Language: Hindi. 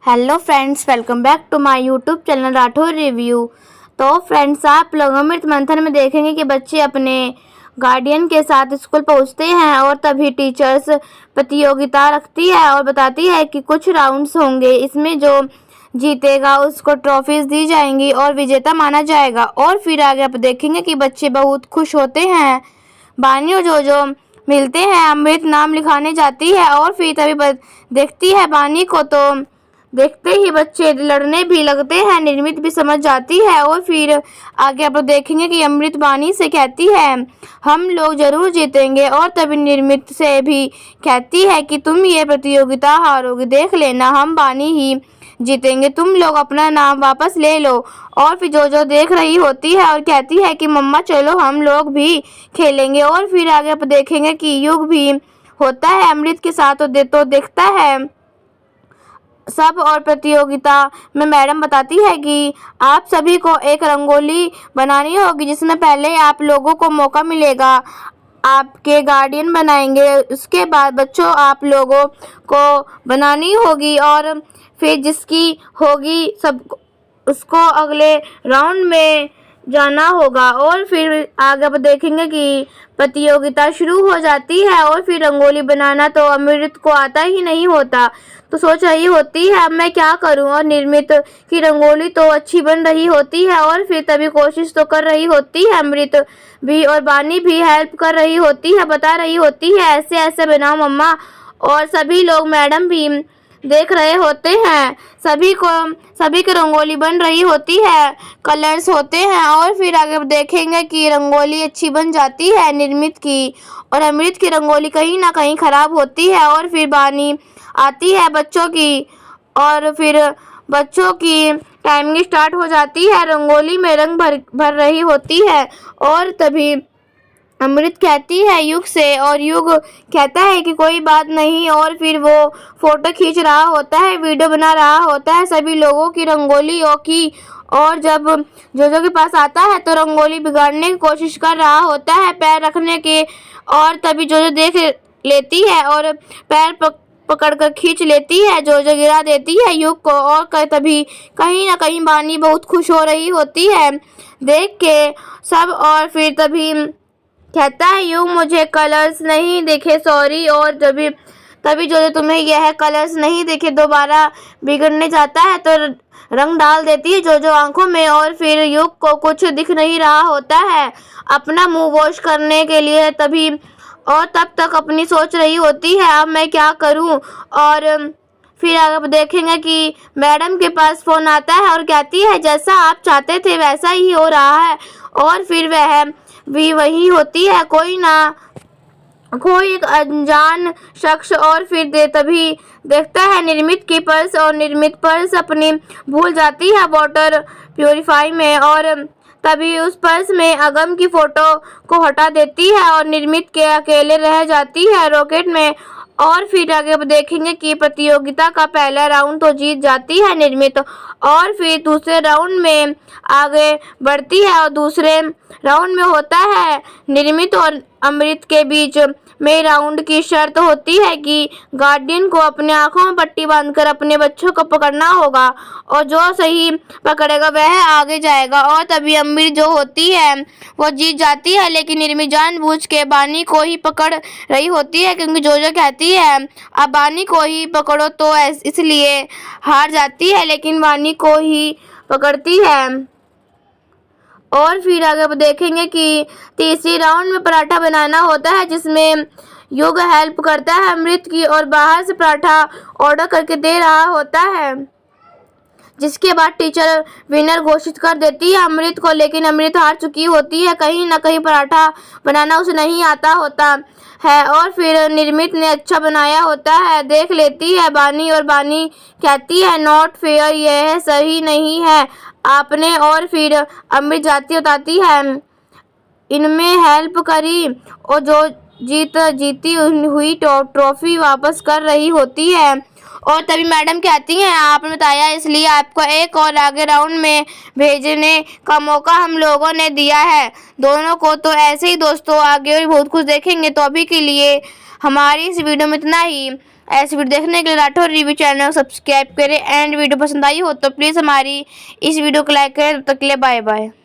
Hello friends, welcome back to my YouTube channel Rathore review. तो फ्रेंड्स, आप लोग अमृत मंथन में देखेंगे कि बच्चे अपने गार्डियन के साथ स्कूल पहुंचते हैं और तभी टीचर्स प्रतियोगिता रखती है और बताती है कि कुछ राउंड्स होंगे, इसमें जो जीतेगा उसको ट्रॉफीज दी जाएंगी और विजेता माना जाएगा। और फिर आगे आप देखेंगे कि बच्चे बहुत खुश होते हैं। बानी और जो मिलते हैं, अमृत नाम लिखाने जाती है और फिर तभी देखती है बानी को, तो देखते ही बच्चे लड़ने भी लगते हैं। निर्मित भी समझ जाती है और फिर आगे आप देखेंगे कि अमृत बानी से कहती है हम लोग जरूर जीतेंगे और तभी निर्मित से भी कहती है कि तुम ये प्रतियोगिता हारोगे, देख लेना हम बानी ही जीतेंगे, तुम लोग अपना नाम वापस ले लो। और फिर जो देख रही होती है और कहती है कि मम्मा चलो हम लोग भी खेलेंगे। और फिर आगे आप देखेंगे कि युग भी होता है अमृत के साथ, तो देखता है सब। और प्रतियोगिता में मैडम बताती है कि आप सभी को एक रंगोली बनानी होगी, जिसमें पहले आप लोगों को मौका मिलेगा, आपके गार्डियन बनाएंगे, उसके बाद बच्चों आप लोगों को बनानी होगी और फिर जिसकी होगी सब उसको अगले राउंड में जाना होगा। और फिर आगे आप देखेंगे कि प्रतियोगिता शुरू हो जाती है और फिर रंगोली बनाना तो अमृत को आता ही नहीं होता, तो सोच रही होती है अब मैं क्या करूं। और निर्मित की रंगोली तो अच्छी बन रही होती है और फिर तभी कोशिश तो कर रही होती है अमृत भी, और बानी भी हेल्प कर रही होती है, बता रही होती है ऐसे ऐसे बनाओ मम्मा। और सभी लोग, मैडम भी देख रहे होते हैं, सभी की रंगोली बन रही होती है, कलर्स होते हैं। और फिर आगे देखेंगे कि रंगोली अच्छी बन जाती है निर्मित की, और अमृत की रंगोली कहीं ना कहीं खराब होती है। और फिर बानी आती है बच्चों की, और फिर बच्चों की टाइमिंग स्टार्ट हो जाती है, रंगोली में रंग भर रही होती है। और तभी अमृत कहती है युग से, और युग कहता है कि कोई बात नहीं। और फिर वो फोटो खींच रहा होता है, वीडियो बना रहा होता है सभी लोगों की रंगोली की। और जब जो के पास आता है तो रंगोली बिगाड़ने की कोशिश कर रहा होता है, पैर रखने के। और तभी जो देख लेती है और पैर पकड़कर खींच लेती है, जो गिरा देती है युग को। और तभी कहीं ना कहीं बानी बहुत खुश हो रही होती है देख के सब। और फिर तभी कहता है युग मुझे कलर्स नहीं दिखे, सॉरी। और तभी जो तुम्हें यह कलर्स नहीं दिखे दोबारा बिगड़ने जाता है, तो रंग डाल देती है जो आंखों में। और फिर युग को कुछ दिख नहीं रहा होता है अपना मुंह वॉश करने के लिए, तभी और तब तक अपनी सोच रही होती है अब मैं क्या करूं। और फिर आप देखेंगे कि मैडम के पास फोन आता है और कहती है जैसा आप चाहते थे वैसा ही हो रहा है। और फिर वह भी वही होती है, कोई एक अनजान शख्स। और फिर तभी देखता है निर्मित की पर्स, और निर्मित पर्स अपनी भूल जाती है वाटर प्यूरिफाई में। और तभी उस पर्स में अगम की फोटो को हटा देती है और निर्मित के अकेले रह जाती है रॉकेट में। और फिर आगे अब देखेंगे कि प्रतियोगिता का पहला राउंड तो जीत जाती है निर्मित, और फिर दूसरे राउंड में आगे बढ़ती है। और दूसरे राउंड में होता है निर्मित और अमृत के बीच में राउंड की शर्त होती है कि गार्डियन को अपने आंखों में पट्टी बांधकर अपने बच्चों को पकड़ना होगा, और जो सही पकड़ेगा वह आगे जाएगा। और तभी अमृत जो होती है वो जीत जाती है, लेकिन निर्मित जानबूझ के बानी को ही पकड़ रही होती है, क्योंकि जो कहती है अब बानी को ही पकड़ो, तो इसलिए हार जाती है, लेकिन बानी को ही पकड़ती है। और फिर आगे आप देखेंगे कि तीसरी राउंड में पराठा बनाना होता है, जिसमें युग हेल्प करता है अमृत की और बाहर से पराठा ऑर्डर करके दे रहा होता है, जिसके बाद टीचर विनर घोषित कर देती है अमृत को। लेकिन अमृत हार चुकी होती है, कहीं ना कहीं पराठा बनाना उसे नहीं आता होता है। और फिर निर्मित ने अच्छा बनाया होता है, देख लेती है बानी, और बानी कहती है नॉट फेयर, यह सही नहीं है आपने। और फिर अमृत बताती है इनमें हेल्प करी, और जो जीती हुई ट्रॉफी वापस कर रही होती है। और तभी मैडम कहती हैं आपने बताया इसलिए आपको एक और आगे राउंड में भेजने का मौका हम लोगों ने दिया है दोनों को। तो ऐसे ही दोस्तों आगे और बहुत कुछ देखेंगे, तो अभी के लिए हमारी इस वीडियो में इतना ही। ऐसे वीडियो देखने के लिए राठौर रिव्यू चैनल को सब्सक्राइब करें एंड वीडियो पसंद आई हो तो प्लीज़ हमारी इस वीडियो को लाइक करें। तब तक के लिए बाय बाय।